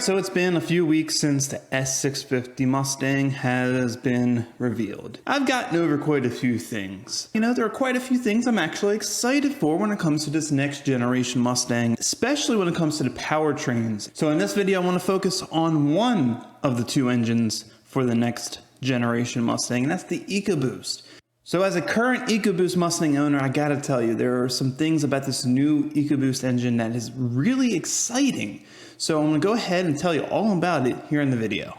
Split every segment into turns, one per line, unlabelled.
So it's been a few weeks since the S650 Mustang has been revealed. I've gotten over quite a few things. You know, there are quite a few things I'm actually excited for when it comes to this next generation Mustang, especially when it comes to the powertrains. So in this video, I want to focus on one of the two engines for the next generation Mustang, and that's the EcoBoost. So as a current EcoBoost Mustang owner, I gotta tell you, there are some things about this new EcoBoost engine that is really exciting. So I'm gonna go ahead and tell you all about it here in the video.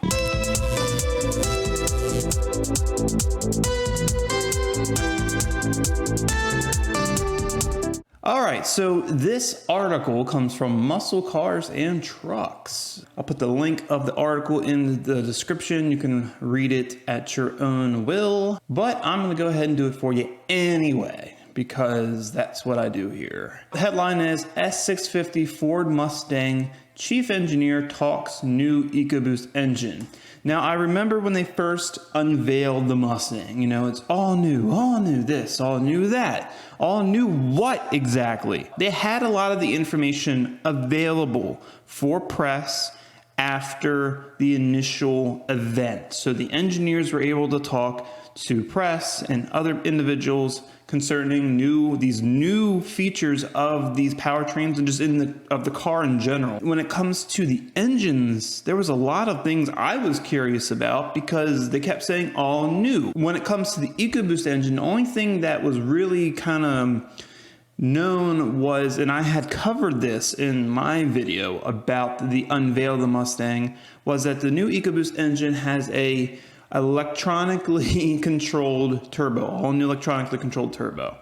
Alright, so this article comes from Muscle Cars and Trucks. I'll put the link of the article in the description. You can read it at your own will, but I'm going to go ahead and do it for you anyway, because that's what I do here. The headline is S650 Ford Mustang Chief Engineer Talks New EcoBoost Engine. Now, I remember when they first unveiled the Mustang, you know, it's all new this, all new that, all new what exactly? They had a lot of the information available for press after the initial event. So the engineers were able to talk to press and other individuals concerning these new features of these powertrains and just of the car in general. When it comes to the engines, there was a lot of things I was curious about because they kept saying all new. When it comes to the EcoBoost engine, the only thing that was really kind of known was, and I had covered this in my video about the unveil of the Mustang, was that the new EcoBoost engine has a electronically controlled turbo, all new electronically controlled turbo.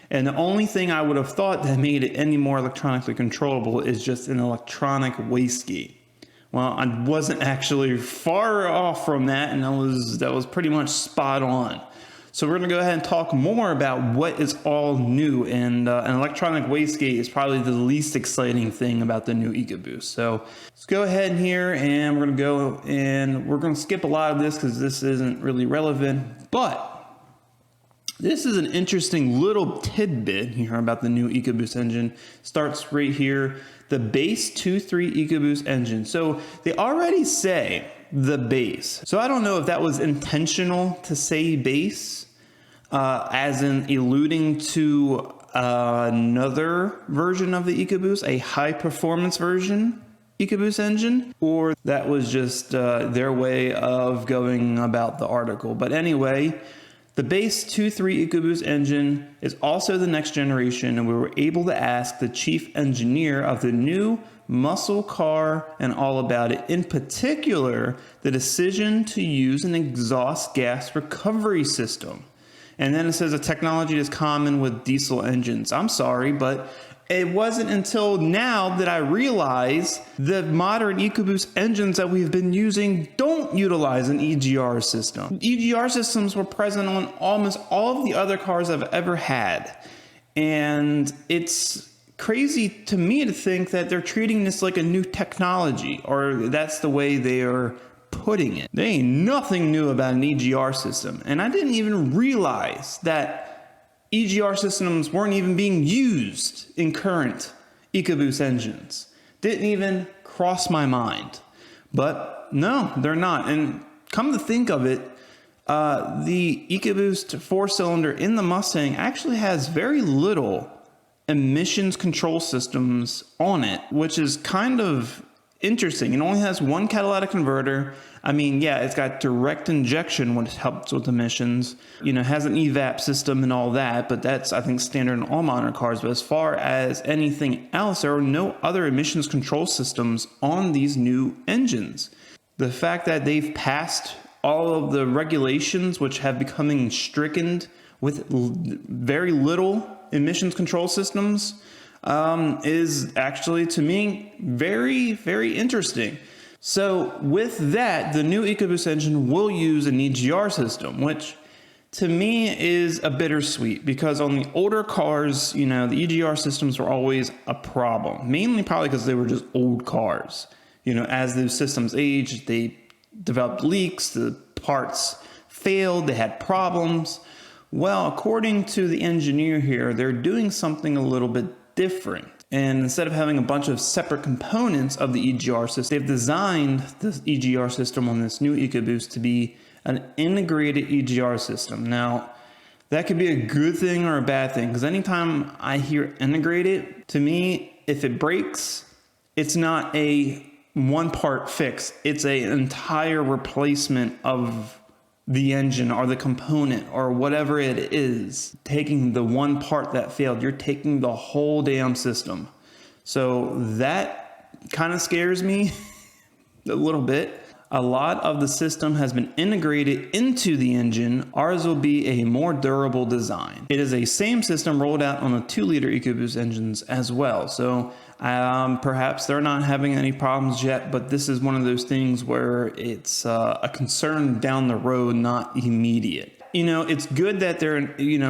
And the only thing I would have thought that made it any more electronically controllable is just an electronic wastegate. Well, I wasn't actually far off from that, and that was pretty much spot on. So we're going to go ahead and talk more about what is all new, and an electronic wastegate is probably the least exciting thing about the new EcoBoost. So let's go ahead here, and we're going to skip a lot of this because this isn't really relevant, but this is an interesting little tidbit here about the new EcoBoost engine. Starts right here, the base 2.3 EcoBoost engine. So they already say the base. So I don't know if that was intentional to say base, as in alluding to another version of the EcoBoost, a high performance version EcoBoost engine, or that was just their way of going about the article. But anyway, the base 2.3 EcoBoost engine is also the next generation, and we were able to ask the chief engineer of the new muscle car and all about it. In particular, the decision to use an exhaust gas recovery system. And then it says a technology is common with diesel engines. I'm sorry, but it wasn't until now that I realized the modern EcoBoost engines that we've been using don't utilize an EGR system. EGR systems were present on almost all of the other cars I've ever had. And it's crazy to me to think that they're treating this like a new technology, or that's the way they are putting it. There ain't nothing new about an EGR system. And I didn't even realize that EGR systems weren't even being used in current EcoBoost engines. Didn't even cross my mind. But no, they're not. And come to think of it, the EcoBoost 4-cylinder in the Mustang actually has very little emissions control systems on it, which is kind of interesting. It only has one catalytic converter. I mean, yeah, it's got direct injection, which helps with emissions. You know, it has an evap system and all that, but that's, I think, standard in all modern cars. But as far as anything else, there are no other emissions control systems on these new engines. The fact that they've passed all of the regulations, which have becoming stricken with very little emissions control systems, is actually, to me, very, very interesting. So with that, the new EcoBoost engine will use an EGR system, which to me is a bittersweet, because on the older cars, you know, the EGR systems were always a problem, mainly probably because they were just old cars. You know, as those systems aged, they developed leaks, the parts failed, they had problems. Well, according to the engineer here, they're doing something a little bit different. And instead of having a bunch of separate components of the EGR system, they've designed the EGR system on this new EcoBoost to be an integrated EGR system. Now, that could be a good thing or a bad thing, because anytime I hear integrated, to me, if it breaks, it's not a one part fix. It's an entire replacement of the engine or the component or whatever it is. Taking the one part that failed, you're taking the whole damn system. So that kind of scares me a little bit. A lot of the system has been integrated into the engine. Ours will be a more durable design. It is a same system rolled out on the 2-liter EcoBoost engines as well. So perhaps they're not having any problems yet, but this is one of those things where it's a concern down the road, not immediate. You know, it's good that they're,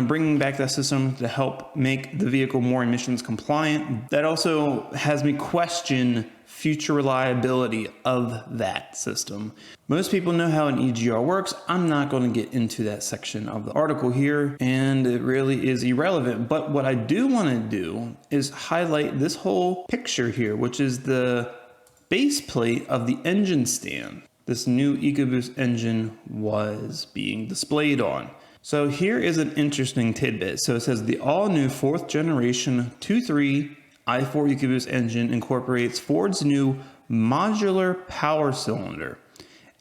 bringing back that system to help make the vehicle more emissions compliant. That also has me question future reliability of that system. Most people know how an EGR works. I'm not going to get into that section of the article here, and it really is irrelevant. But what I do want to do is highlight this whole picture here, which is the base plate of the engine stand this new EcoBoost engine was being displayed on. So here is an interesting tidbit. So it says the all-new 4th generation 2.3 i4 EcoBoost engine incorporates Ford's new modular power cylinder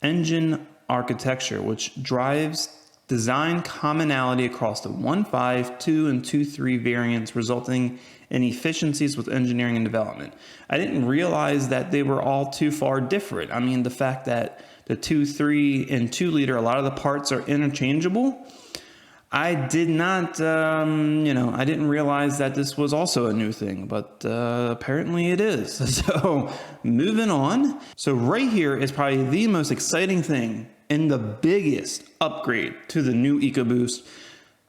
engine architecture, which drives design commonality across the 1.5, 2, and 2.3 variants, resulting in efficiencies with engineering and development. I didn't realize that they were all too far different. I mean, the fact that the 2.3 and 2-liter, a lot of the parts are interchangeable. I did not, I didn't realize that this was also a new thing, but apparently it is. So moving on. So right here is probably the most exciting thing and the biggest upgrade to the new EcoBoost.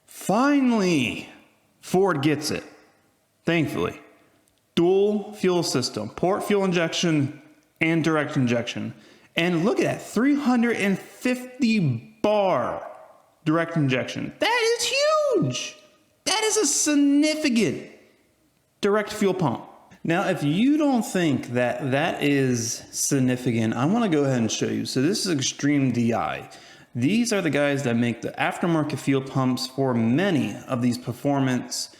Finally, Ford gets it. Thankfully, dual fuel system, port fuel injection and direct injection. And look at that, 350 bar direct injection. That is huge. That is a significant direct fuel pump. Now, if you don't think that that is significant, I want to go ahead and show you. So this is Extreme DI. These are the guys that make the aftermarket fuel pumps for many of these performance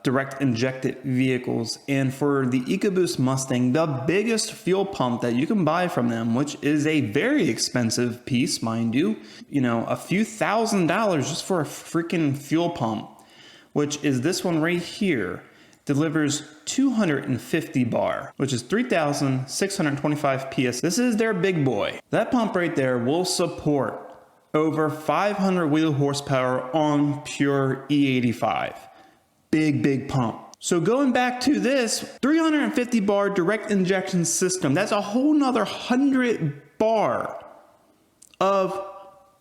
direct injected vehicles. And for the EcoBoost Mustang, the biggest fuel pump that you can buy from them, which is a very expensive piece, mind you, a few $1,000s just for a freaking fuel pump, which is this one right here, delivers 250 bar, which is 3,625 PS. This is their big boy. That pump right there will support over 500 wheel horsepower on pure E85. Big pump. So going back to this 350 bar direct injection system, that's a whole nother 100 bar of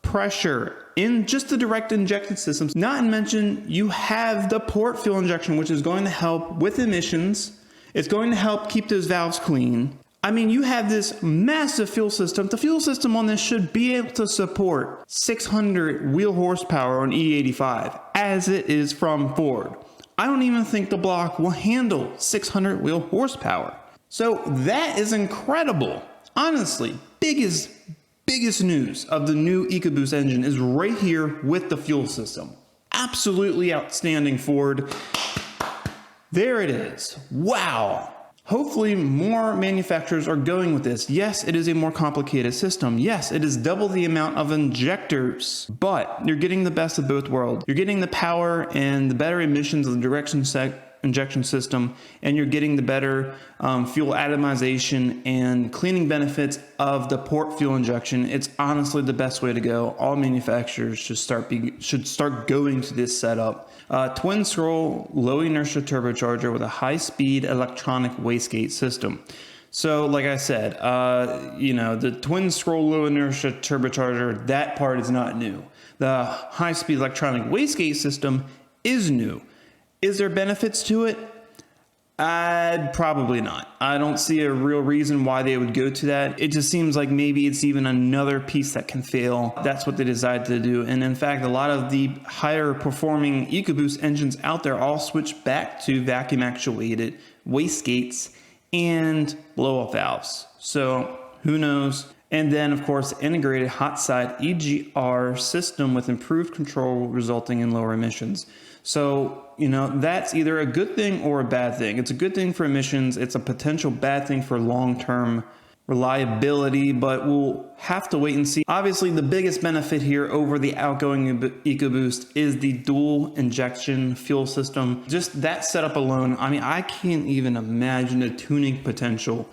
pressure in just the direct injection systems. Not to mention, you have the port fuel injection, which is going to help with emissions. It's going to help keep those valves clean. I mean, you have this massive fuel system. The fuel system on this should be able to support 600 wheel horsepower on E85, as it is from Ford. I don't even think the block will handle 600 wheel horsepower. So that is incredible. Honestly, biggest news of the new EcoBoost engine is right here with the fuel system. Absolutely outstanding, Ford. There it is. Wow. Hopefully more manufacturers are going with this. Yes, it is a more complicated system. Yes, it is double the amount of injectors, but you're getting the best of both worlds. You're getting the power and the better emissions of the direct injection system, and you're getting the better fuel atomization and cleaning benefits of the port fuel injection. It's honestly the best way to go. All manufacturers should start going to this setup. Twin scroll low inertia turbocharger with a high-speed electronic wastegate system. So like I said, the twin scroll low inertia turbocharger, that part is not new. The high-speed electronic wastegate system is new. Is there benefits to it? Probably not. I don't see a real reason why they would go to that. It just seems like maybe it's even another piece that can fail. That's what they decided to do. And in fact, a lot of the higher performing EcoBoost engines out there all switch back to vacuum actuated wastegates and blow-off valves. So who knows? And then of course, integrated hot side EGR system with improved control resulting in lower emissions. So, you know, that's either a good thing or a bad thing. It's a good thing for emissions. It's a potential bad thing for long-term reliability, but we'll have to wait and see. Obviously, the biggest benefit here over the outgoing EcoBoost is the dual injection fuel system. Just that setup alone, I mean, I can't even imagine the tuning potential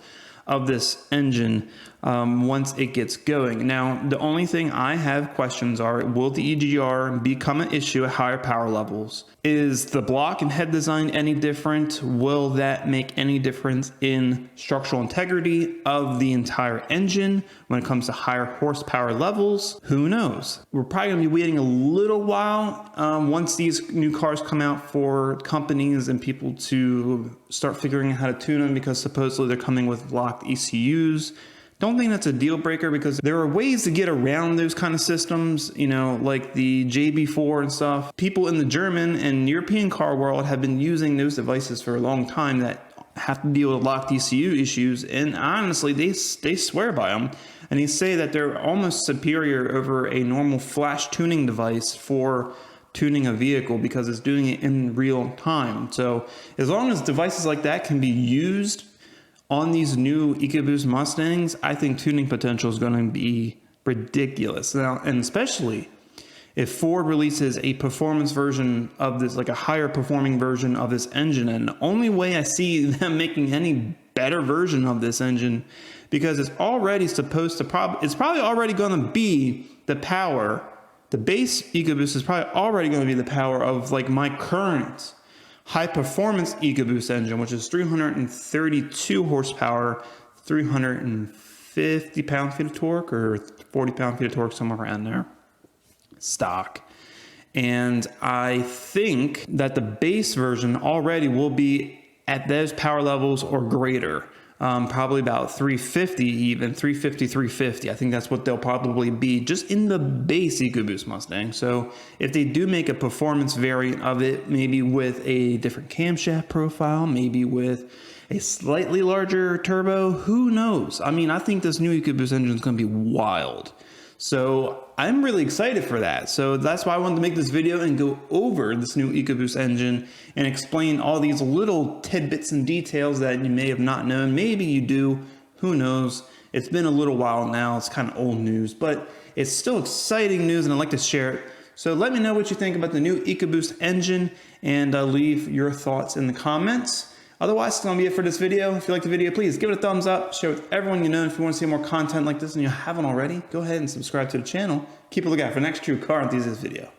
of this engine once it gets going. Now, the only thing I have questions are, will the EGR become an issue at higher power levels? Is the block and head design any different? Will that make any difference in structural integrity of the entire engine when it comes to higher horsepower levels? Who knows? We're probably gonna be waiting a little while once these new cars come out for companies and people to start figuring out how to tune them, because supposedly they're coming with locked ECUs. Don't think that's a deal breaker, because there are ways to get around those kind of systems, you know, like the JB4 and stuff. People in the German and European car world have been using those devices for a long time that have to deal with locked ECU issues, and honestly, they swear by them, and they say that they're almost superior over a normal flash tuning device for tuning a vehicle, because it's doing it in real time. So as long as devices like that can be used on these new EcoBoost Mustangs, I think tuning potential is going to be ridiculous. Now, and especially if Ford releases a performance version of this, like a higher performing version of this engine, and the only way I see them making any better version of this engine, because it's already supposed to it's probably already going to be the power. The base EcoBoost is probably already going to be the power of like my current high performance EcoBoost engine, which is 332 horsepower, 350 pound-feet of torque, or 40 pound-feet of torque, somewhere around there, stock. And I think that the base version already will be at those power levels or greater. Probably about 350, even 350, 350. I think that's what they'll probably be just in the base EcoBoost Mustang. So if they do make a performance variant of it, maybe with a different camshaft profile, maybe with a slightly larger turbo, who knows? I mean, I think this new EcoBoost engine is going to be wild. So I'm really excited for that. So that's why I wanted to make this video and go over this new EcoBoost engine and explain all these little tidbits and details that you may have not known. Maybe you do, who knows? It's been a little while now. It's kind of old news, but it's still exciting news and I'd like to share it. So let me know what you think about the new EcoBoost engine, and leave your thoughts in the comments. Otherwise, that's going to be it for this video. If you like the video, please give it a thumbs up, share it with everyone you know. If you want to see more content like this and you haven't already, go ahead and subscribe to the channel. Keep a lookout for the next true car enthusiast video.